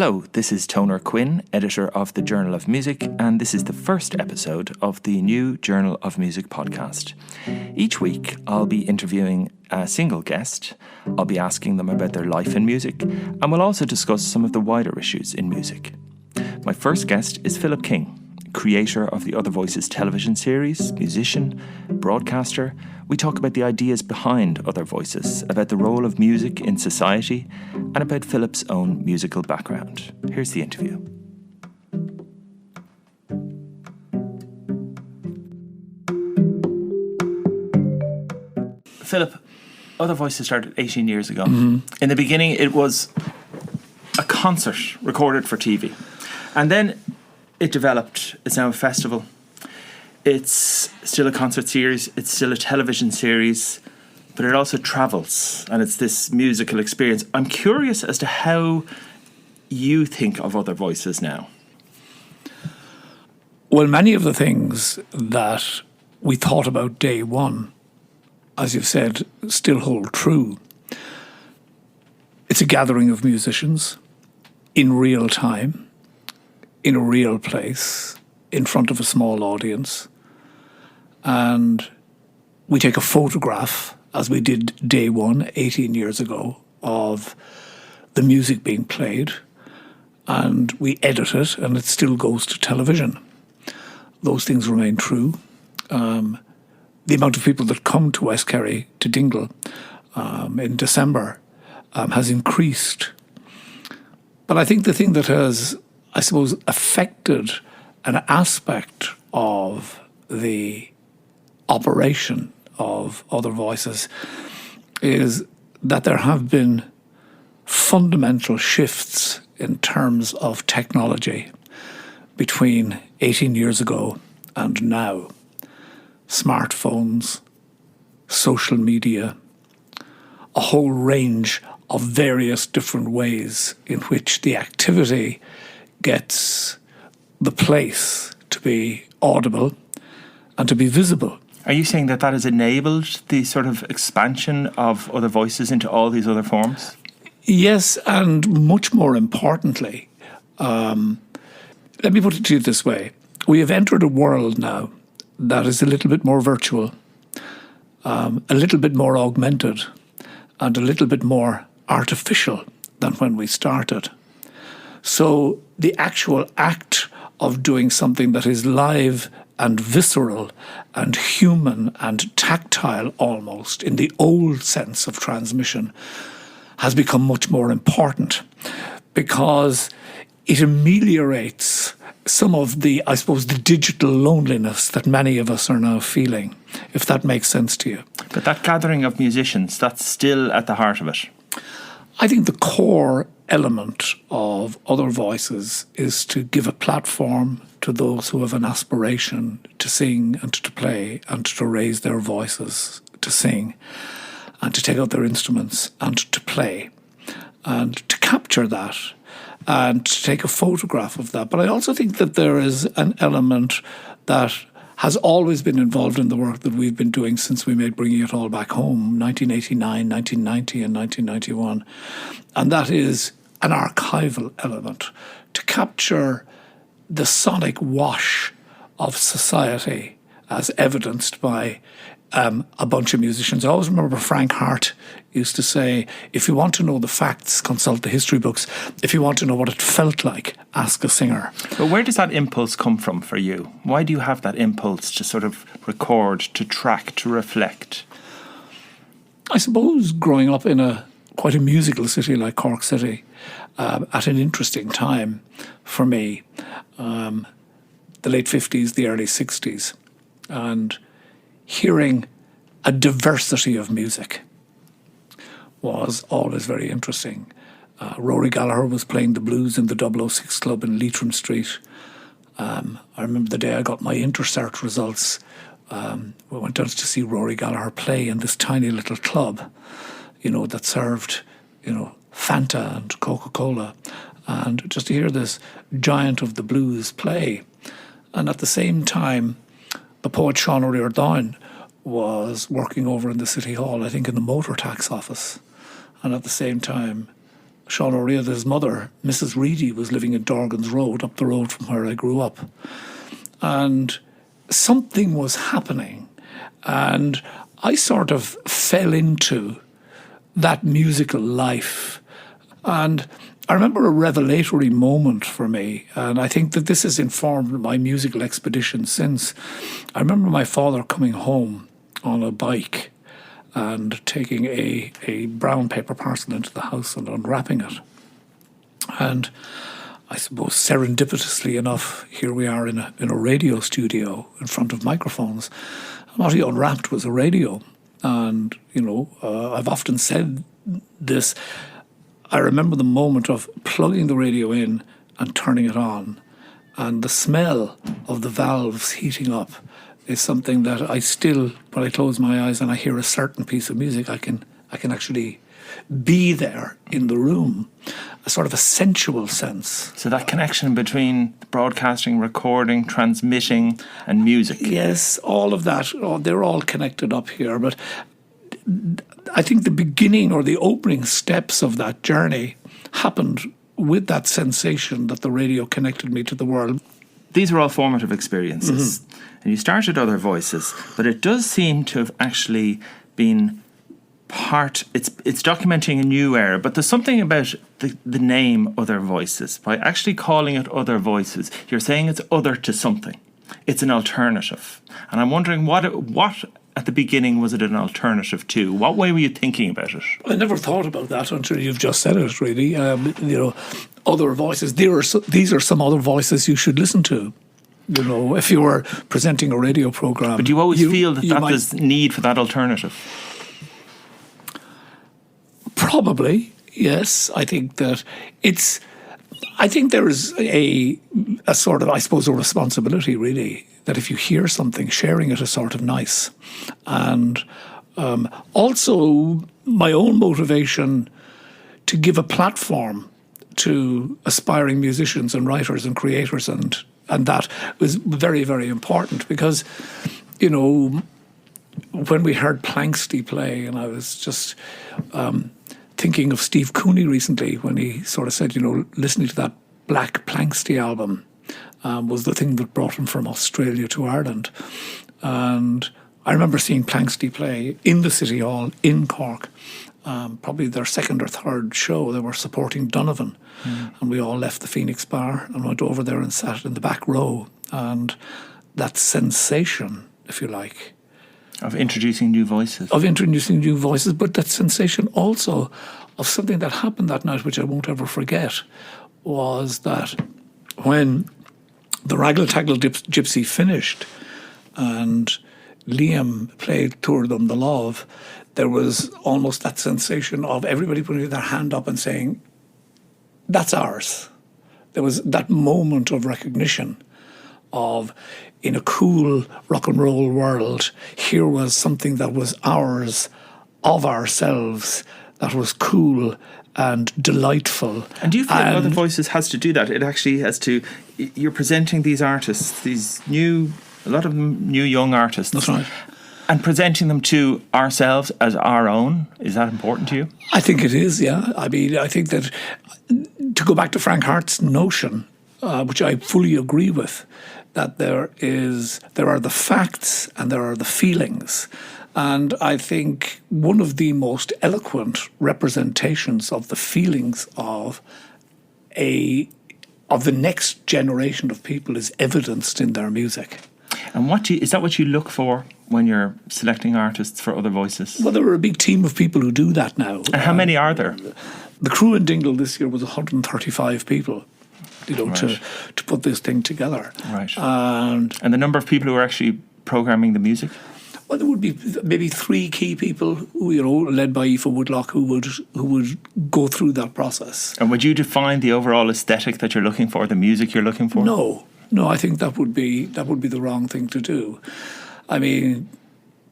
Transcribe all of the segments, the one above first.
Hello, this is Toner Quinn, editor of the Journal of Music, and this is the first episode of the new Journal of Music podcast. Each week, I'll be interviewing a single guest. I'll be asking them about their life in music, and we'll also discuss some of the wider issues in music. My first guest is Philip King, creator of the Other Voices television series, musician, broadcaster. We talk about the ideas behind Other Voices, about the role of music in society, and about Philip's own musical background. Here's the interview. Philip, Other Voices started 18 years ago. Mm-hmm. In the beginning, it was a concert recorded for TV. And then it developed. It's now a festival. It's still a concert series. It's still a television series. But it also travels. And it's this musical experience. I'm curious as to how you think of Other Voices now. Well, many of the things that we thought about day one, as you've said, still hold true. It's a gathering of musicians in real time, in a real place, in front of a small audience. And we take a photograph, as we did day one, 18 years ago, of the music being played, and we edit it, and it still goes to television. Those things remain true. The amount of people that come to West Kerry, to Dingle, in December, has increased. But I think the thing that has, I suppose, affected an aspect of the operation of Other Voices is that there have been fundamental shifts in terms of technology between 18 years ago and now. Smartphones, social media, a whole range of various different ways in which the activity gets the place to be audible and to be visible. Are you saying that has enabled the sort of expansion of Other Voices into all these other forms? Yes, and much more importantly, let me put it to you this way. We have entered a world now that is a little bit more virtual, a little bit more augmented, and a little bit more artificial than when we started. So the actual act of doing something that is live and visceral and human and tactile almost in the old sense of transmission has become much more important because it ameliorates some of the, I suppose, the digital loneliness that many of us are now feeling, if that makes sense to you. But that gathering of musicians, that's still at the heart of it. I think the core element of Other Voices is to give a platform to those who have an aspiration to sing and to play and to raise their voices to sing and to take out their instruments and to play and to capture that and to take a photograph of that. But I also think that there is an element that has always been involved in the work that we've been doing since we made Bringing It All Back Home, 1989, 1990 and 1991. And that is an archival element to capture the sonic wash of society as evidenced by a bunch of musicians. I always remember Frank Hart used to say, if you want to know the facts, consult the history books. If you want to know what it felt like, ask a singer. But where does that impulse come from for you? Why do you have that impulse to sort of record, to track, to reflect? I suppose growing up in quite a musical city like Cork City, at an interesting time for me, the late 50s, the early 60s, and hearing a diversity of music was always very interesting. Rory Gallagher was playing the blues in the 006 Club in Leitrim Street. I remember the day I got my InterCert results. We went down to see Rory Gallagher play in this tiny little club, that served, Fanta and Coca-Cola. And just to hear this giant of the blues play. And at the same time, the poet Sean O'Riordan was working over in the City Hall, I think in the motor tax office. And at the same time, Sean O'Riordan's mother, Mrs. Reedy, was living in Dorgan's Road, up the road from where I grew up. And something was happening. And I sort of fell into that musical life. And I remember a revelatory moment for me, and I think that this has informed my musical expedition since. I remember my father coming home on a bike and taking a brown paper parcel into the house and unwrapping it. And I suppose serendipitously enough, here we are in a radio studio in front of microphones. And what he unwrapped was a radio. And, I've often said this. I remember the moment of plugging the radio in and turning it on, and the smell of the valves heating up is something that I still, when I close my eyes and I hear a certain piece of music, I can actually be there in the room, a sort of a sensual sense. So that connection between broadcasting, recording, transmitting and music. Yes, all of that, they're all connected up here, but I think the beginning or the opening steps of that journey happened with that sensation that the radio connected me to the world. These are all formative experiences. And you started Other Voices, but it does seem to have actually been it's documenting a new era, but there's something about the name Other Voices. By actually calling it Other Voices, you're saying it's other to something. It's an alternative. And I'm wondering what at the beginning was it an alternative to? What way were you thinking about it? I never thought about that until you've just said it, really. Other voices. These are some other voices you should listen to. If you were presenting a radio program. But do you always feel that there's need for that alternative? Probably, yes. I think that I think there is a sort of, I suppose, a responsibility, really, that if you hear something, sharing it is sort of nice. And also my own motivation to give a platform to aspiring musicians and writers and creators, and that was very, very important because, when we heard Planksty play, and I was just thinking of Steve Cooney recently when he sort of said, listening to that Black Planksty album was the thing that brought him from Australia to Ireland. And I remember seeing Planksty play in the City Hall in Cork, probably their second or third show. They were supporting Donovan. And we all left the Phoenix Bar and went over there and sat in the back row. And that sensation, if you like, of introducing new voices. But that sensation also of something that happened that night, which I won't ever forget, was that when the Raggle Taggle Gypsy finished and Liam played Tour Them the Love, there was almost that sensation of everybody putting their hand up and saying, that's ours. There was that moment of recognition of, in a cool rock and roll world, here was something that was ours, of ourselves, that was cool and delightful. And do you feel Other Voices has to do that? It actually has to, you're presenting these artists, a lot of them new young artists. That's right. And presenting them to ourselves as our own. Is that important to you? I think it is, yeah. I mean, I think that, to go back to Frank Hart's notion, which I fully agree with, that there are the facts and there are the feelings. And I think one of the most eloquent representations of the feelings of the next generation of people is evidenced in their music. And is that what you look for when you're selecting artists for Other Voices? Well, there are a big team of people who do that now. And how many are there? The crew in Dingle this year was 135 people. Right. to put this thing together. Right. And the number of people who are actually programming the music? Well, there would be maybe 3 key people, who, led by Aoife Woodlock, who would go through that process. And would you define the overall aesthetic that you're looking for, the music you're looking for? No, I think that would be the wrong thing to do. I mean,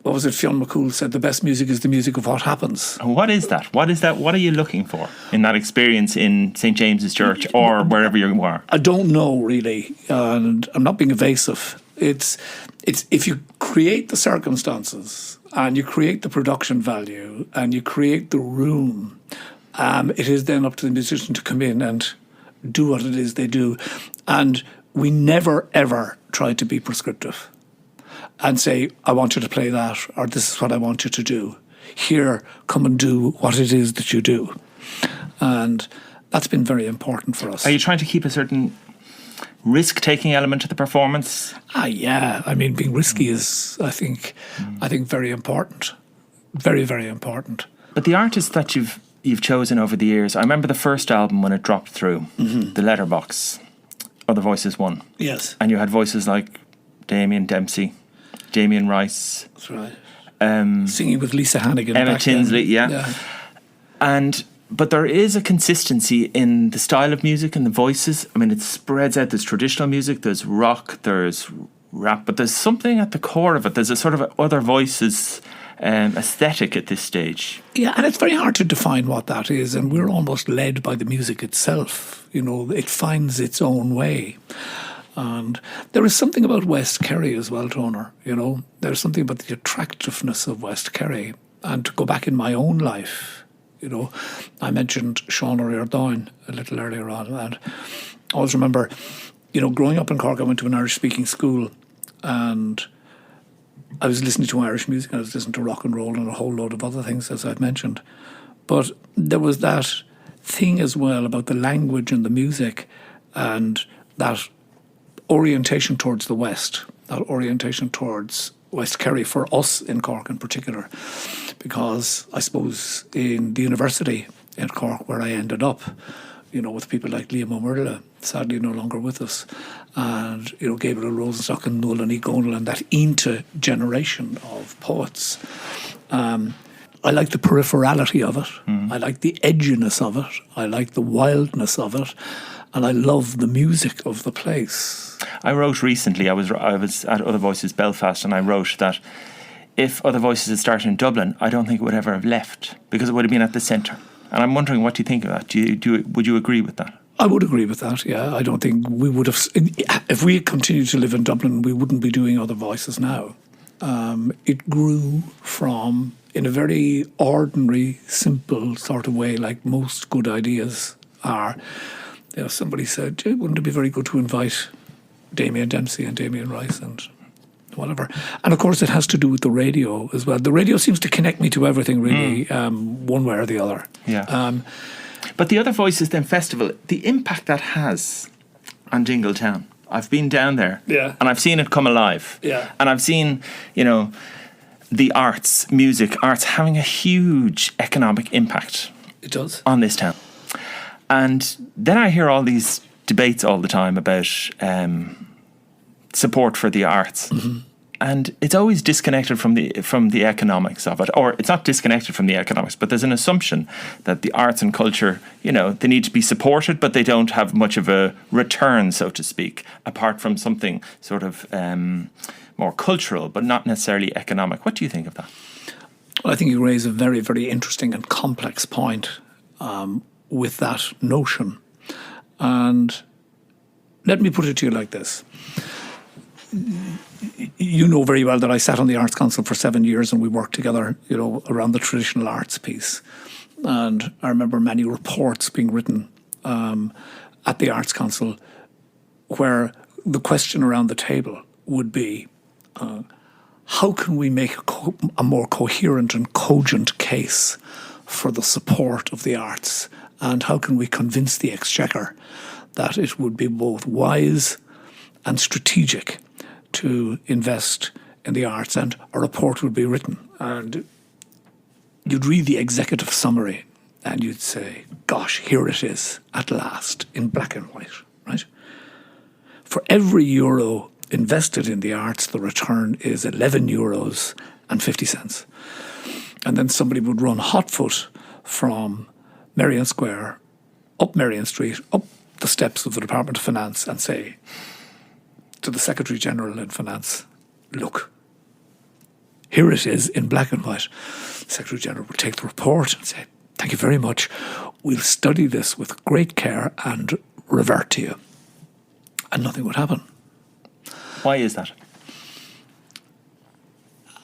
what was it Fionn McCool said? The best music is the music of what happens. And what is that? What are you looking for in that experience in St. James's Church or wherever you are? I don't know, really, and I'm not being evasive. It's if you create the circumstances and you create the production value and you create the room It is then up to the musician to come in and do what it is they do. And we never, ever try to be prescriptive and say, I want you to play that, or this is what I want you to do. Here, come and do what it is that you do. And that's been very important for us. Are you trying to keep a certain risk-taking element to the performance? Yeah. I mean, being risky is, I think, very important. Very, very important. But the artists that you've chosen over the years, I remember the first album when it dropped through, The Letterbox, Other Voices 1. Yes. And you had voices like Damien Dempsey, Damien Rice. That's right. Singing with Lisa Hannigan. Emma Tinsley, yeah. But there is a consistency in the style of music and the voices. I mean, it spreads out. There's traditional music, there's rock, there's rap, but there's something at the core of it. There's a sort of other voices aesthetic at this stage. Yeah, and it's very hard to define what that is, and we're almost led by the music itself. You know, it finds its own way. And there is something about West Kerry as well, Toner. You know, there's something about the attractiveness of West Kerry. And to go back in my own life, you know, I mentioned Sean O'Riordan a little earlier on, and I always remember, you know, growing up in Cork, I went to an Irish-speaking school, and I was listening to Irish music, and I was listening to rock and roll and a whole load of other things, as I've mentioned. But there was that thing as well about the language and the music, and that orientation towards the West, that orientation towards West Kerry for us in Cork in particular, because I suppose in the university in Cork where I ended up, you know, with people like Liam O'Murla, sadly no longer with us, and, you know, Gabriel Rosenstock and Nolan Egonal and that Inta generation of poets. I like the peripherality of it. I like the edginess of it. I like the wildness of it. And I love the music of the place. I wrote recently, I was at Other Voices Belfast, and I wrote that if Other Voices had started in Dublin, I don't think it would ever have left, because it would have been at the centre. And I'm wondering, what do you think of that? Would you agree with that? I would agree with that, yeah. I don't think we would have... If we had continued to live in Dublin, we wouldn't be doing Other Voices now. It grew from, in a very ordinary, simple sort of way, like most good ideas are. You know, somebody said, wouldn't it be very good to invite Damien Dempsey and Damien Rice and whatever. And of course it has to do with the radio as well. The radio seems to connect me to everything really, one way or the other. Yeah. But the Other Voices then festival, the impact that has on Dingle Town. I've been down there, and I've seen it come alive. Yeah. And I've seen, you know, the arts, music, arts having a huge economic impact. It does. On this town. And then I hear all these debates all the time about support for the arts. And it's always disconnected from the economics of it. Or it's not disconnected from the economics, but there's an assumption that the arts and culture, you know, they need to be supported, but they don't have much of a return, so to speak, apart from something sort of more cultural, but not necessarily economic. What do you think of that? Well, I think you raise a very, very interesting and complex point with that notion. And let me put it to you like this. You know very well that I sat on the Arts Council for 7 years, and we worked together, you know, around the traditional arts piece. And I remember many reports being written at the Arts Council where the question around the table would be, how can we make a more coherent and cogent case for the support of the arts? And how can we convince the Exchequer that it would be both wise and strategic to invest in the arts? And a report would be written, and you'd read the executive summary and you'd say, gosh, here it is at last in black and white, right? For every euro invested in the arts, the return is €11.50. And then somebody would run hotfoot from Merrion Square, up Merrion Street, up the steps of the Department of Finance, and say to the Secretary General in Finance, look, here it is in black and white. The Secretary General would take the report and say, thank you very much. We'll study this with great care and revert to you. And nothing would happen. Why is that?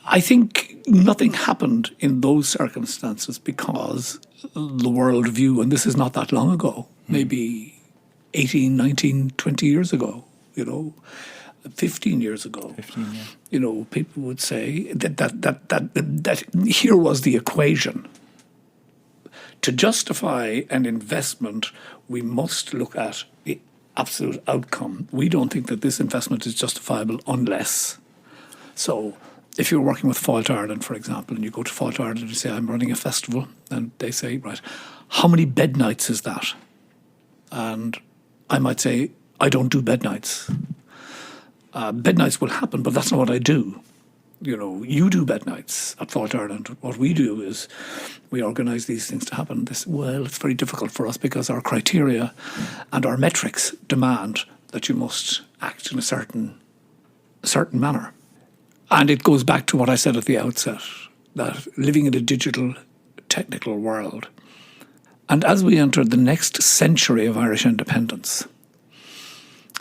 I think nothing happened in those circumstances because the world view, and this is not that long ago, maybe 18, 19, 20 years ago, 15 years ago. 15, yeah. People would say that here was the equation. To justify an investment, we must look at the absolute outcome. We don't think that this investment is justifiable unless. So if you're working with Fáilte Ireland, for example, and you go to Fáilte Ireland and you say, I'm running a festival, and they say, right, how many bed nights is that? And I might say, I don't do bed nights. Bed nights will happen, but that's not what I do. You do bed nights at Fáilte Ireland. What we do is we organise these things to happen. It's very difficult for us because our criteria and our metrics demand that you must act in a certain manner. And it goes back to what I said at the outset, that living in a digital, technical world. And as we enter the next century of Irish independence,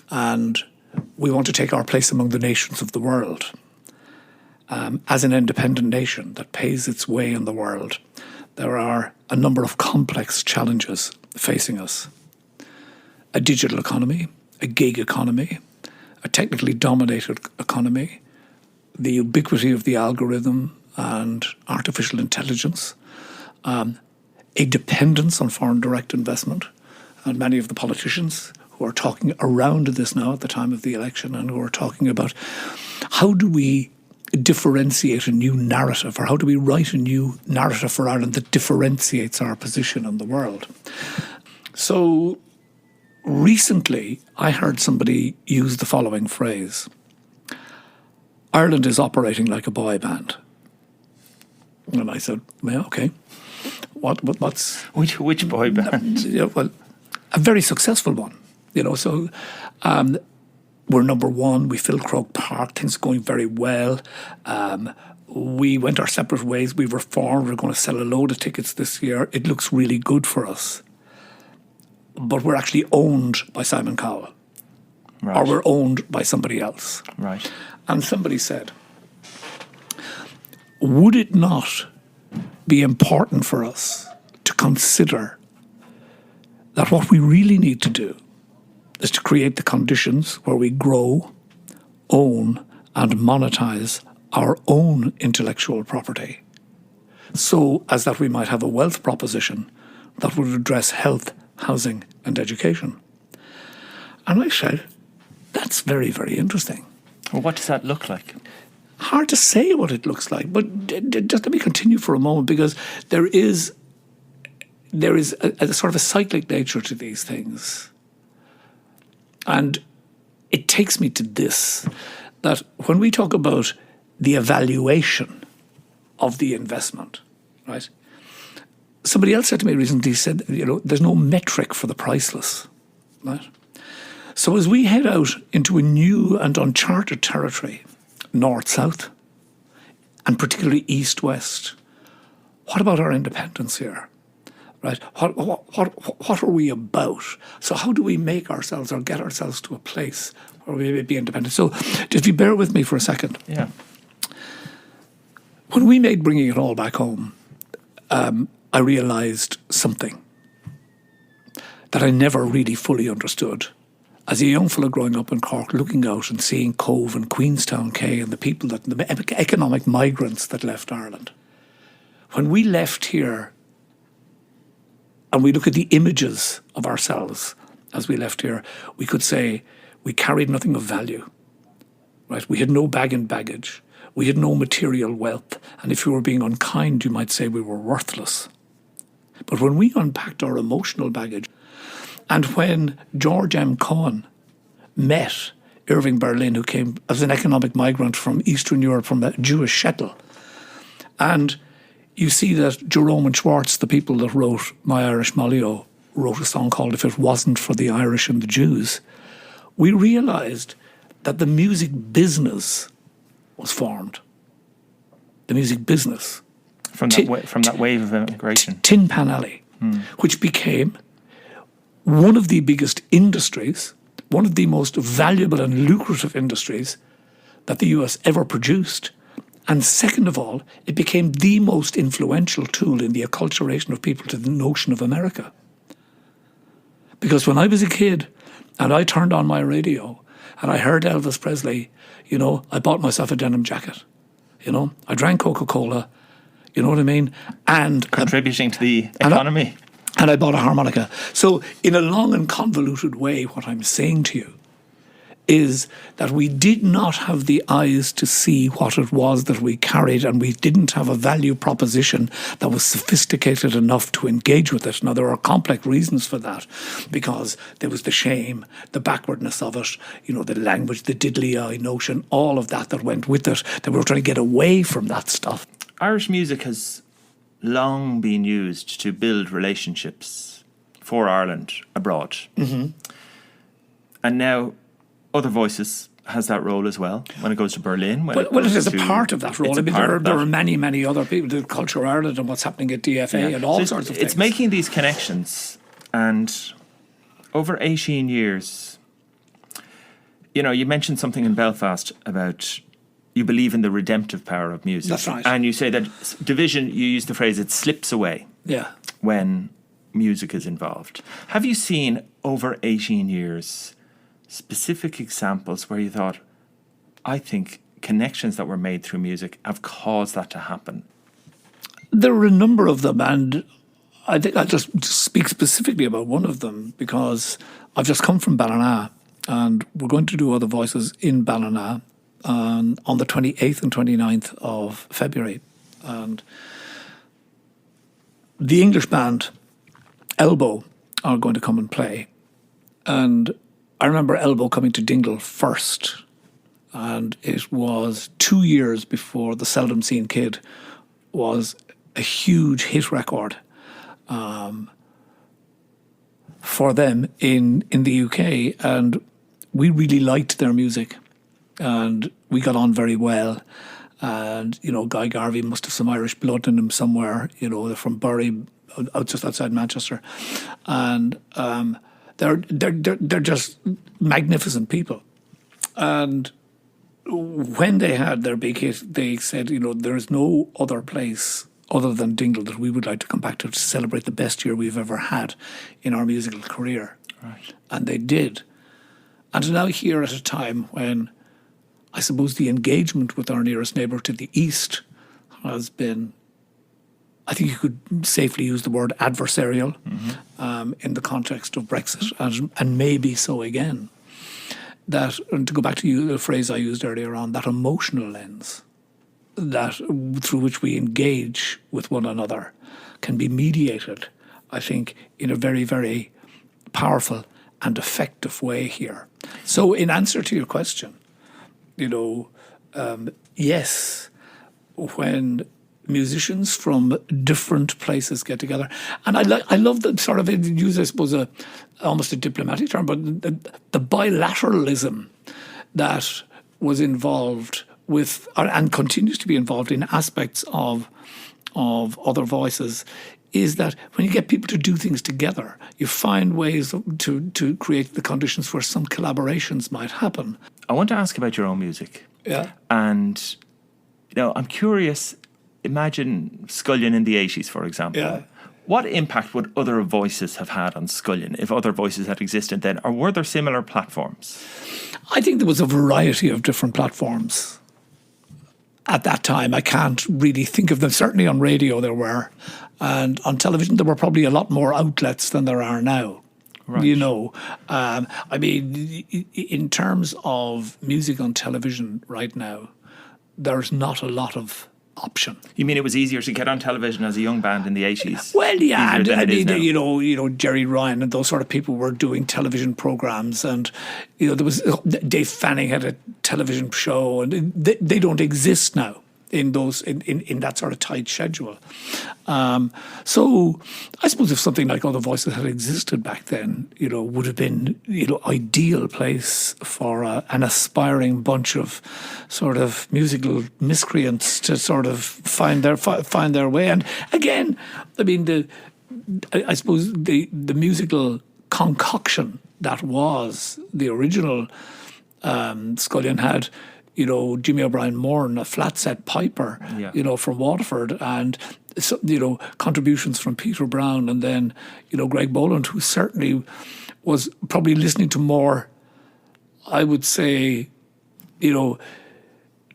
and we want to take our place among the nations of the world, as an independent nation that pays its way in the world, there are a number of complex challenges facing us. A digital economy, a gig economy, a technically dominated economy, the ubiquity of the algorithm and artificial intelligence, a dependence on foreign direct investment, and many of the politicians who are talking around this now at the time of the election and who are talking about how do we differentiate a new narrative, or how do we write a new narrative for Ireland that differentiates our position in the world. So recently I heard somebody use the following phrase: Ireland is operating like a boy band. And I said, well, okay, what's... Which boy band? Well, a very successful one. So we're number one. We filled Croke Park. Things are going very well. We went our separate ways. We reformed. We're going to sell a load of tickets this year. It looks really good for us. But we're actually owned by Simon Cowell. Right. Or we're owned by somebody else. Right. And somebody said, would it not be important for us to consider that what we really need to do is to create the conditions where we grow, own, and monetize our own intellectual property, so as that we might have a wealth proposition that would address health, housing, and education? And I said, that's very, very interesting. Well, what does that look like? Hard to say what it looks like, but just let me continue for a moment, because there is a sort of a cyclic nature to these things. And it takes me to this, that when we talk about the evaluation of the investment, right? Somebody else said to me recently, said, there's no metric for the priceless, right? So as we head out into a new and uncharted territory, north-south, and particularly east-west, what about our independence here? Right? What are we about? So how do we make ourselves or get ourselves to a place where we may be independent? So if you bear with me for a second. Yeah. When we made Bringing It All Back Home, I realised something that I never really fully understood. As a young fellow growing up in Cork, looking out and seeing Cove and Queenstown Quay and the economic migrants that left Ireland. When we left here, and we look at the images of ourselves as we left here, we could say we carried nothing of value, right? We had no bag and baggage. We had no material wealth. And if you were being unkind, you might say we were worthless. But when we unpacked our emotional baggage, and when George M. Cohen met Irving Berlin, who came as an economic migrant from Eastern Europe, from a Jewish shtetl, and you see that Jerome and Schwartz, the people that wrote My Irish Molly-O, wrote a song called If It Wasn't for the Irish and the Jews, we realised that the music business was formed. The music business. From that wave of immigration. Tin Pan Alley, which became one of the biggest industries, one of the most valuable and lucrative industries that the US ever produced. And second of all, it became the most influential tool in the acculturation of people to the notion of America. Because when I was a kid and I turned on my radio and I heard Elvis Presley, I bought myself a denim jacket. I drank Coca-Cola, you know what I mean? And contributing to the economy. And I bought a harmonica. So in a long and convoluted way, what I'm saying to you is that we did not have the eyes to see what it was that we carried, and we didn't have a value proposition that was sophisticated enough to engage with it. Now, there are complex reasons for that, because there was the shame, the backwardness of it, the language, the diddly-eye notion, all of that went with it, that we were trying to get away from that stuff. Irish music has long been used to build relationships for Ireland abroad. Mm-hmm. And now Other Voices has that role as well when it goes to Berlin. Well, it is a part of that role. There are many, many other people, the Culture Ireland and what's happening at DFA and all sorts of things. It's making these connections, and over 18 years, you mentioned something in Belfast about you believe in the redemptive power of music. That's right. And you say that division, you use the phrase, it slips away when music is involved. Have you seen over 18 years specific examples where you thought, I think connections that were made through music have caused that to happen? There are a number of them, and I think I'll just speak specifically about one of them because I've just come from Ballina, and we're going to do Other Voices in Ballina on the 28th and 29th of February. And the English band Elbow are going to come and play. And I remember Elbow coming to Dingle first, and it was 2 years before The Seldom Seen Kid was a huge hit record for them in the UK, and we really liked their music, and we got on very well. And Guy Garvey must have some Irish blood in him somewhere. They're from Bury, just outside Manchester, and they're just magnificent people. And when they had their big hit, they said, there is no other place other than Dingle that we would like to come back to celebrate the best year we've ever had in our musical career. Right. And they did. And now here at a time when I suppose the engagement with our nearest neighbour to the east has been, I think you could safely use the word adversarial in the context of Brexit, and maybe so again. That, and to go back to the phrase I used earlier on, that emotional lens that through which we engage with one another can be mediated, I think, in a very, very powerful and effective way here. So in answer to your question, yes, when musicians from different places get together, and I love that sort of, use I suppose almost a diplomatic term, but the bilateralism that was involved with, and continues to be involved in aspects of Other Voices, is that when you get people to do things together, you find ways to create the conditions where some collaborations might happen. I want to ask about your own music. Yeah. And, I'm curious, imagine Scullion in the 80s, for example. Yeah. What impact would Other Voices have had on Scullion if Other Voices had existed then? Or were there similar platforms? I think there was a variety of different platforms. At that time, I can't really think of them. Certainly on radio there were. And on television there were probably a lot more outlets than there are now. Right. In terms of music on television right now, there's not a lot of option. You mean it was easier to get on television as a young band in the 80s? Well, yeah, Jerry Ryan and those sort of people were doing television programs, and there was Dave Fanning had a television show, and they don't exist now in those in that sort of tight schedule. So I suppose if something like Other Voices had existed back then, would have been ideal place for an aspiring bunch of sort of musical miscreants to sort of find their way. And again, I suppose the musical concoction that was the original Scullion had, Jimmy O'Brien Morn, a flat set piper, from Waterford, and contributions from Peter Brown, and then Greg Boland, who certainly was probably listening to more, I would say,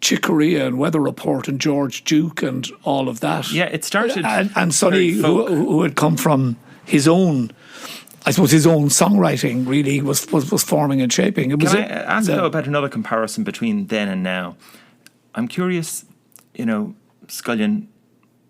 Chick Corea and Weather Report and George Duke and all of that. Yeah, it started. And Sonny, who had come from his own, I suppose his own songwriting really was forming and shaping. Can I ask though about another comparison between then and now? I'm curious, Scullion,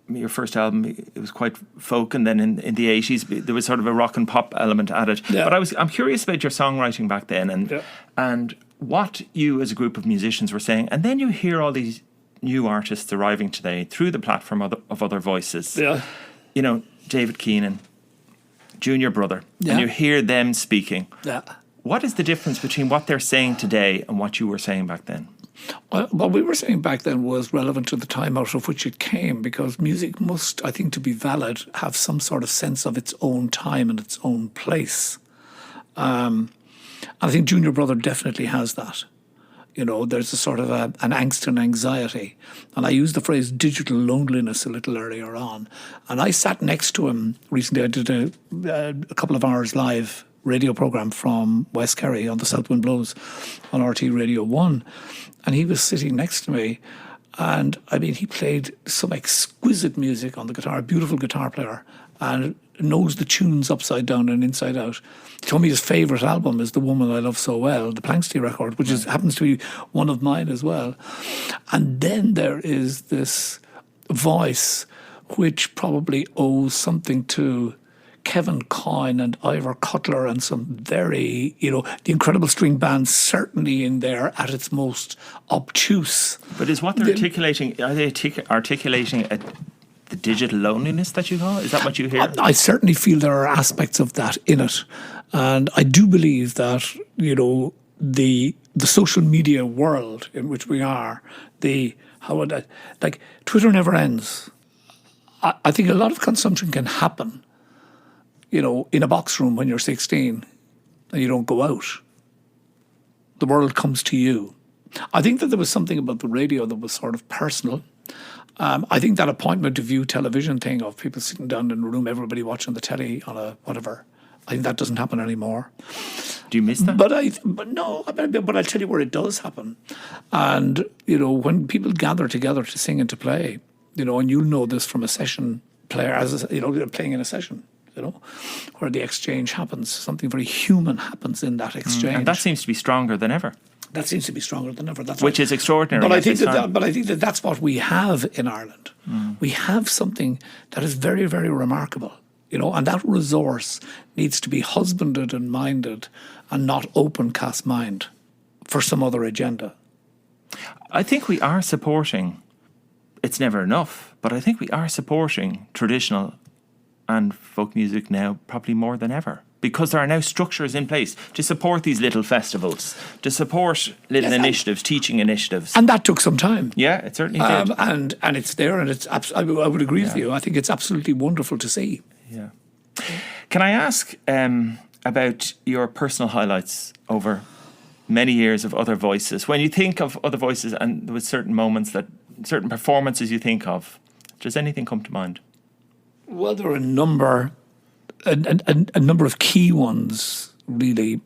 your first album, it was quite folk, and then in the 80s there was sort of a rock and pop element at it. Yeah. But I'm curious about your songwriting back then and what you as a group of musicians were saying. And then you hear all these new artists arriving today through the platform of other voices. Yeah. David Keenan, Junior Brother, and you hear them speaking. Yeah. What is the difference between what they're saying today and what you were saying back then? Well, what we were saying back then was relevant to the time out of which it came, because music must, I think, to be valid, have some sort of sense of its own time and its own place. And I think Junior Brother definitely has that. There's a sort of an angst and anxiety. And I used the phrase digital loneliness a little earlier on. And I sat next to him recently. I did a couple of hours live radio programme from West Kerry on the South Wind Blows on RT Radio 1. And he was sitting next to me. And, he played some exquisite music on the guitar, a beautiful guitar player, and knows the tunes upside down and inside out. He told me his favourite album is The Woman I Love So Well, the Planksty record, which happens to be one of mine as well. And then there is this voice which probably owes something to Kevin Coyne and Ivor Cutler and some very, the Incredible String Band certainly in there at its most obtuse. But is what they're articulating, are they articulating the digital loneliness that you call? Is that what you hear? I certainly feel there are aspects of that in it. And I do believe that, the social media world in which we are, Twitter never ends. I think a lot of consumption can happen, in a box room when you're 16 and you don't go out. The world comes to you. I think that there was something about the radio that was sort of personal. I think that appointment to view television thing of people sitting down in a room, everybody watching the telly on a whatever, I think that doesn't happen anymore. Do you miss that? But I'll tell you where it does happen. And, when people gather together to sing and to play, and you'll know this from a session player, playing in a session, where the exchange happens, something very human happens in that exchange. And that seems to be stronger than ever. That seems to be stronger than ever. Which is extraordinary. But I think that that's what we have in Ireland. We have something that is very, very remarkable, and that resource needs to be husbanded and minded and not open cast mind for some other agenda. I think we are supporting, it's never enough, but I think we are supporting traditional and folk music now probably more than ever, because there are now structures in place to support these little festivals, to support little initiatives, teaching initiatives. And that took some time. Yeah, it certainly did. And it's there, and it's I would agree with you. I think it's absolutely wonderful to see. Yeah. Can I ask about your personal highlights over many years of other voices? When you think of other voices and there was certain moments certain performances you think of, does anything come to mind? Well, there are a number of key ones, really.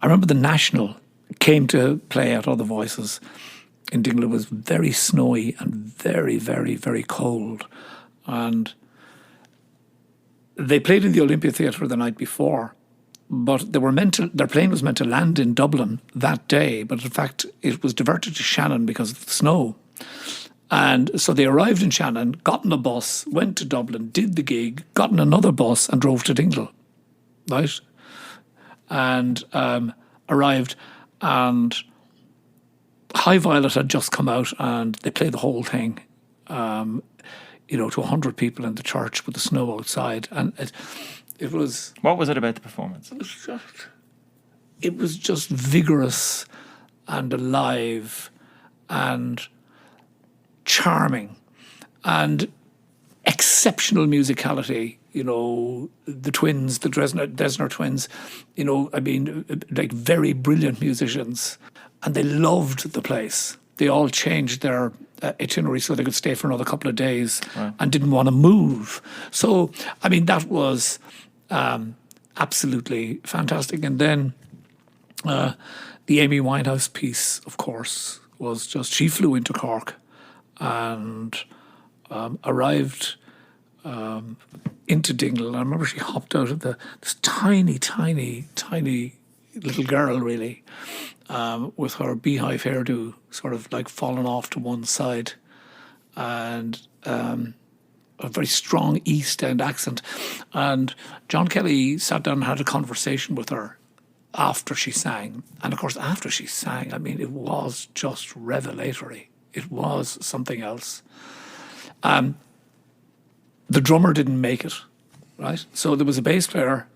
I remember the National came to play at Other Voices in Dingle. It was very snowy and very, very, very cold. And they played in the Olympia Theatre the night before, but their plane was meant to land in Dublin that day, but in fact it was diverted to Shannon because of the snow. And so they arrived in Shannon, got in a bus, went to Dublin, did the gig, got in another bus and drove to Dingle, right? And arrived, and High Violet had just come out and they played the whole thing, to 100 people in the church with the snow outside. And it was... What was it about the performance? It was just vigorous and alive and charming and exceptional musicality. The twins, the Desner twins, very brilliant musicians. and they loved the place. They all changed their itinerary so they could stay for another couple of days and didn't want to move. So, I mean, that was absolutely fantastic. And then the Amy Winehouse piece, of course, was just, she flew into Cork and arrived into Dingle. And I remember she hopped out of this tiny, tiny, tiny little girl, really, with her beehive hairdo sort of like falling off to one side, and a very strong East End accent. And John Kelly sat down and had a conversation with her after she sang. And of course, after she sang, I mean, it was just revelatory. It was something else. The drummer didn't make it, right? So there was a bass player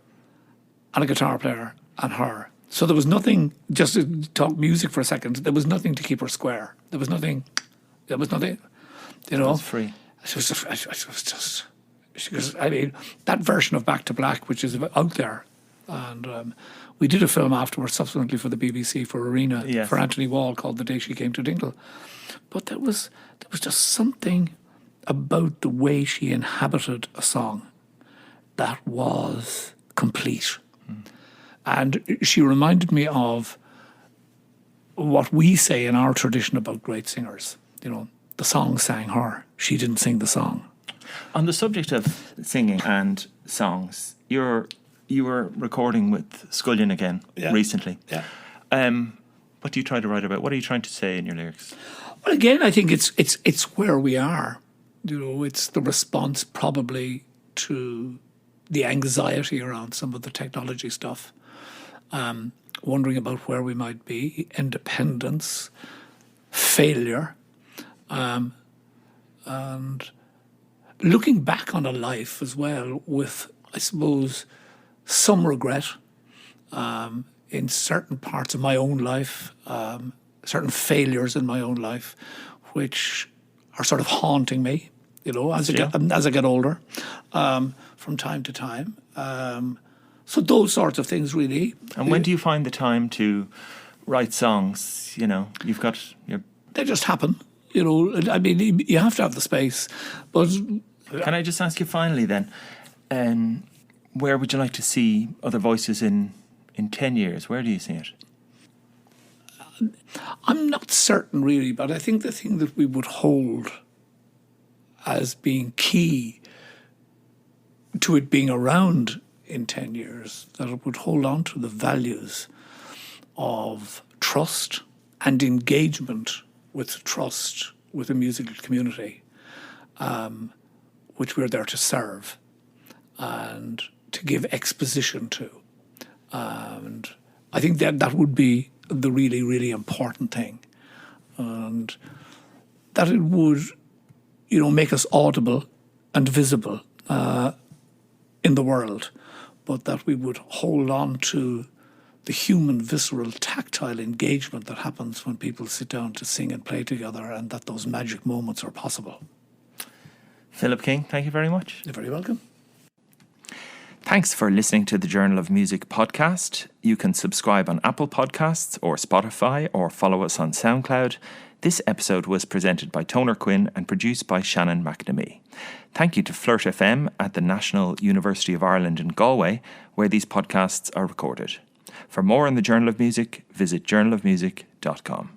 and a guitar player and her. So there was nothing, just to talk music for a second, there was nothing to keep her square. There was nothing, you know. It was free. I mean, that version of Back to Black, which is out there, and we did a film afterwards, subsequently for the BBC, for Arena, for Anthony Wall, called The Day She Came to Dingle. But there was just something about the way she inhabited a song that was complete. And she reminded me of what we say in our tradition about great singers. You know, the song sang her. She didn't sing the song. On the subject of singing and songs, you were recording with Scullion again recently. Yeah. What do you try to write about? What are you trying to say in your lyrics? Well, again, I think it's where we are. You know, it's the response probably to the anxiety around some of the technology stuff. Wondering about where we might be, independence, failure, and looking back on a life as well with, I suppose, some regret in certain parts of my own life, certain failures in my own life, which are sort of haunting me, you know, as I get older, from time to time. So those sorts of things, really. And when do you find the time to write songs? You know, you've got your... They just happen. You know, I mean, you have to have the space. But can I just ask you finally then, where would you like to see Other Voices in 10 years? Where do you see it? I'm not certain, really, but I think the thing that we would hold as being key to it being around in 10 years, that it would hold on to the values of trust and engagement with trust with the musical community, which we're there to serve and to give exposition to. And I think that would be the really, really important thing. And that it would, you know, make us audible and visible in the world, but that we would hold on to the human, visceral, tactile engagement that happens when people sit down to sing and play together, and that those magic moments are possible. Philip King, thank you very much. You're very welcome. Thanks for listening to the Journal of Music podcast. You can subscribe on Apple Podcasts or Spotify, or follow us on Soundcloud. This episode was presented by Toner Quinn and produced by Shannon McNamee. Thank you to Flirt FM at the National University of Ireland in Galway, where these podcasts are recorded. For more on the Journal of Music, visit journalofmusic.com.